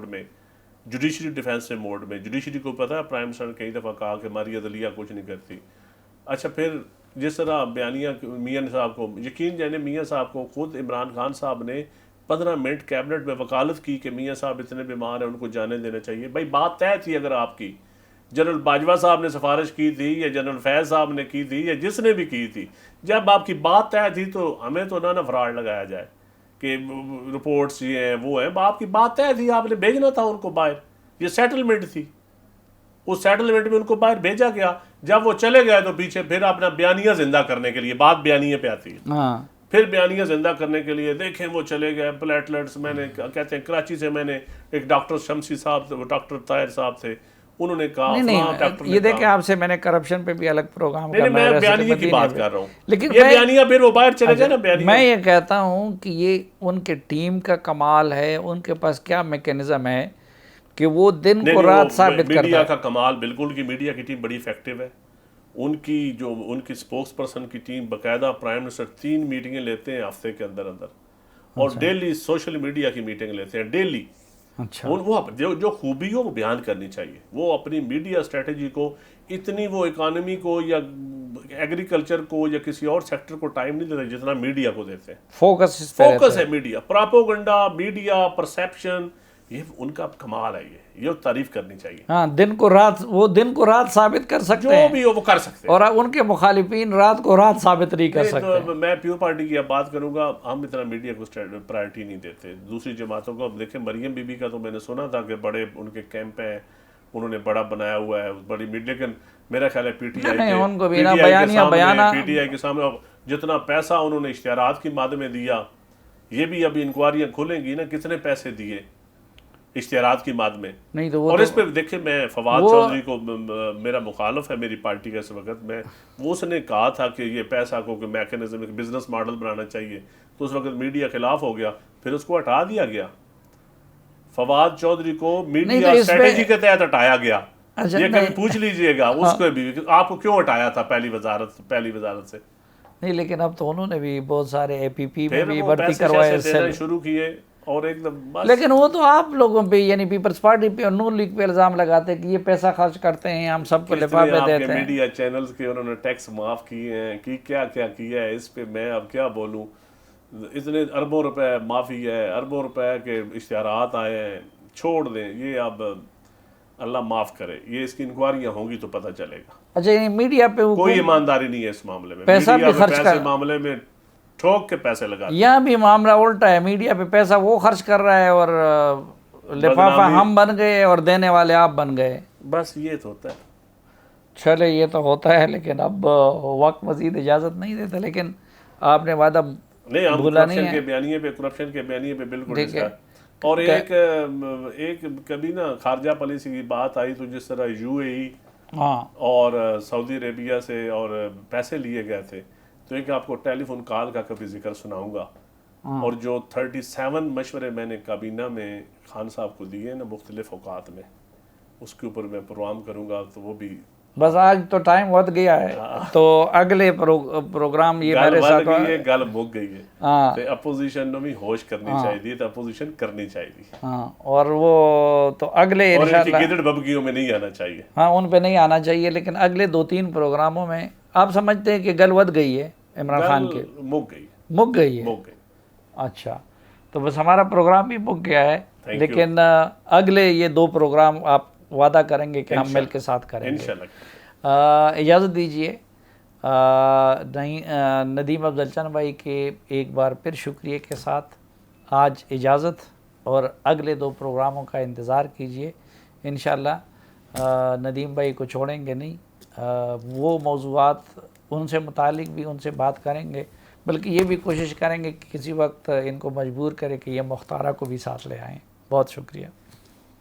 میں, جوڈیشری ڈیفینسو موڈ میں. جوڈیشری کو پتہ ہے پرائم منسٹر نے کئی دفعہ کہا کہ ہماری عدلیہ کچھ نہیں کرتی. اچھا پھر جس طرح بیانیہ میاں صاحب کو, یقین جانے میاں صاحب کو خود عمران خان صاحب نے 15 منٹ کیبنٹ میں وکالت کی کہ میاں صاحب اتنے بیمار ہیں, ان کو جانے دینا چاہیے. بھائی بات طے تھی اگر آپ کی, جنرل باجوہ صاحب نے سفارش کی تھی یا جنرل فیض صاحب نے کی تھی یا جس نے بھی کی تھی, جب آپ کی بات طے تھی تو ہمیں تو نہ فراڈ لگایا جائے کہ رپورٹس یہ ہیں وہ ہیں. آپ کی بات طے تھی, آپ نے بھیجنا تھا ان کو باہر, یہ سیٹلمنٹ تھی. اس سیٹلمنٹ میں ان کو باہر بھیجا گیا. جب وہ چلے گئے تو پیچھے پھر اپنا بیانیہ زندہ کرنے کے لیے, بات بیانیے پہ آتی ہے, پھر بیانیہ زندہ کرنے کے لیے دیکھیں وہ چلے گئے پلیٹلیٹس. میں نے کہتے ہیں کراچی سے میں نے ایک ڈاکٹر شمسی صاحب, ڈاکٹر طاہر صاحب تھے, انہوں نے کہا
یہ دیکھیں آپ سے میں نے کرپشن پہ بھی الگ پروگرام کرنا ہے.
میں بیانیے کی بات کر رہا ہوں, لیکن یہ بیانیہ پھر وہ باہر چلے گئے نا بیانیہ.
میں یہ کہتا ہوں کہ یہ ان کے ٹیم کا کمال ہے, ان کے پاس کیا میکینزم ہے کہ وہ دن کو رات ثابت کرتا ہے.
میڈیا کا کمال بالکل کی میڈیا کی ٹیم بڑی افیکٹو ہے. ان کی جو ان کی سپوکس پرسن کی ٹیم باقاعدہ پرائم منسٹر 3 میٹنگیں لیتے ہیں ہفتے کے اندر, اور ڈیلی سوشل میڈیا کی میٹنگ لیتے ہیں ڈیلی. وہ جو خوبی ہو وہ بیان کرنی چاہیے. وہ اپنی میڈیا اسٹریٹجی کو اتنی, وہ اکانومی کو یا ایگریکلچر کو یا کسی اور سیکٹر کو ٹائم نہیں دیتے جتنا میڈیا کو دیتے ہیں. فوکس ہے میڈیا, پراپوگنڈا, میڈیا پرسیپشن, یہ ان کا کمال ہے. یہ تعریف کرنی چاہیے.
ہاں دن کو رات, وہ دن کو رات ثابت کر سکتے ہیں,
جو بھی ہو وہ کر سکتے ہیں,
اور ان کے مخالفین رات کو رات ثابت نہیں کر سکتے.
میں پیور پارٹی کی اب بات کروں گا, ہم اتنا میڈیا کو پرائرٹی نہیں دیتے. دوسری جماعتوں کو اب دیکھیں, مریم بی بی کا تو میں نے سنا تھا کہ بڑے ان کے کیمپ ہیں, انہوں نے بڑا بنایا ہوا ہے بڑی میڈیا. لیکن میرا خیال ہے پی ٹی آئی کے سامنے جتنا پیسہ انہوں نے اشتہارات کی ماد میں دیا, یہ بھی ابھی انکوائریاں کھولیں گی نا کتنے پیسے دیے اشتہارات کی ماد میں. اور اس پہ دیکھیں, میں فواد چودھری کو, میرا مخالف ہے میری پارٹی کا اس وقت, میں وہ اس نے کہا تھا کہ یہ پیسہ کو میکنزم بزنس ماڈل بنانا چاہیے, تو اس وقت میڈیا خلاف ہو گیا, پھر اس کو ہٹا دیا گیا. فواد چودھری کو میڈیا اسٹریٹجی کے تحت ہٹایا گیا. یہ کبھی پوچھ لیجئے گا اس کو بھی آپ کو کیوں ہٹایا تھا پہلی وزارت سے.
نہیں لیکن اب تو انہوں نے بھی بہت سارے اے پی پی میں بھی بھرتی کروائے
شروع کیے اور ایک دم.
لیکن وہ تو آپ لوگوں پہ یعنی پیپلز پارٹی پہ اور نون لیگ پہ الزام لگاتے ہیں کہ یہ پیسہ خرچ کرتے ہیں ہم سب کو لفافے دیتے ہیں.
میڈیا چینلز کے انہوں نے ٹیکس معاف کیے ہیں کہ کیا کیا ہے اس پہ میں اب کیا بولوں. اتنے اربوں روپے معافی ہے, اربوں روپے کے اشتہارات آئے ہیں. چھوڑ دیں یہ, اب اللہ معاف کرے, یہ اس کی انکوائریاں ہوں گی تو پتہ چلے گا.
اچھا یعنی میڈیا پہ
کوئی ایمانداری نہیں ہے اس معاملے میں.
پیسہ بھی خرچ کر
معاملے میں ٹھوک کے پیسے لگا.
یہاں بھی معاملہ الٹا ہے, میڈیا پہ پیسہ وہ خرچ کر رہا ہے اور لفافہ ہم بن گئے اور دینے والے آپ بن گئے.
بس یہ تو ہوتا ہے.
چلے یہ تو ہوتا ہے لیکن اب وقت مزید اجازت نہیں دیتا. لیکن آپ نے وعدہ بھولا نہیں ہے.
کرپشن کے بیانیے پہ بالکل. اور ایک کبھی نا خارجہ پالیسی کی بات آئی تو جس طرح UAE اور سعودی عربیہ سے اور پیسے لیے گئے تھے, تو ایک آپ کو ٹیلی فون کال کا کبھی ذکر سناؤں گا. اور جو 37 مشورے میں نے کابینہ میں خان صاحب کو دیے نا مختلف اوقات میں, اس کے اوپر میں پروگرام کروں گا. تو وہ بھی
بس آج تو ٹائم بہت گیا ہے, تو اگلے پروگرام یہ میرے ساتھ
گل مک گئی ہے. اپوزیشن نے بھی ہوش کرنی چاہیے, تو اپوزیشن کرنی چاہیے.
اور وہ تو اگلے
گدڑ ببگیوں میں نہیں آنا چاہیے.
ان پہ نہیں آنا چاہیے. لیکن اگلے 2-3 پروگراموں میں آپ سمجھتے ہیں کہ گل ود گئی ہے عمران خان کے؟ مک گئی ہے. اچھا, تو بس ہمارا پروگرام بھی مک گیا ہے. لیکن اگلے یہ 2 پروگرام آپ وعدہ کریں گے کہ ہم مل کے ساتھ کریں گے. اجازت دیجیے ندیم افضل چند بھائی کے ایک بار پھر شکریہ کے ساتھ آج اجازت, اور اگلے 2 پروگراموں کا انتظار کیجیے. انشاءاللہ ندیم بھائی کو چھوڑیں گے نہیں. وہ موضوعات ان سے متعلق بھی ان سے بات کریں گے, بلکہ یہ بھی کوشش کریں گے کہ کسی وقت ان کو مجبور کرے کہ یہ مختارہ کو بھی ساتھ لے آئیں. بہت شکریہ.